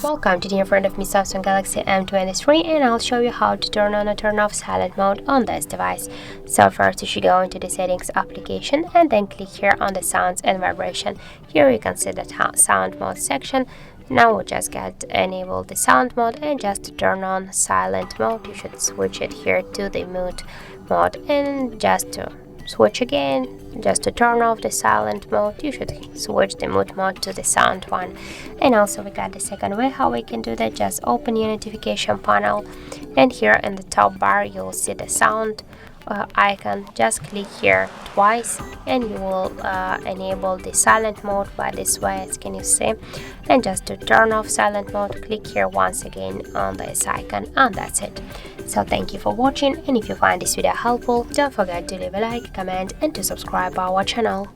Welcome, today in front of me Samsung Galaxy M23, and I'll show you how to turn on or turn off silent mode on this device. So first you should go into the settings application and then click here on the sounds and vibration. Here you can see the sound mode section. Now we'll just enable the sound mode, and just to turn on silent mode you should switch it here to the mute mode, and just to switch again, just to turn off the silent mode you should switch the mute mode to the sound one. And also we got the second way how we can do that. Just open your notification panel, and here in the top bar you'll see the sound icon. Just click here twice and you will enable the silent mode by this way, as can you see. And just to turn off silent mode, click here once again on this icon, and that's it. So thank you for watching, and if you find this video helpful, don't forget to leave a like, comment and to subscribe our channel.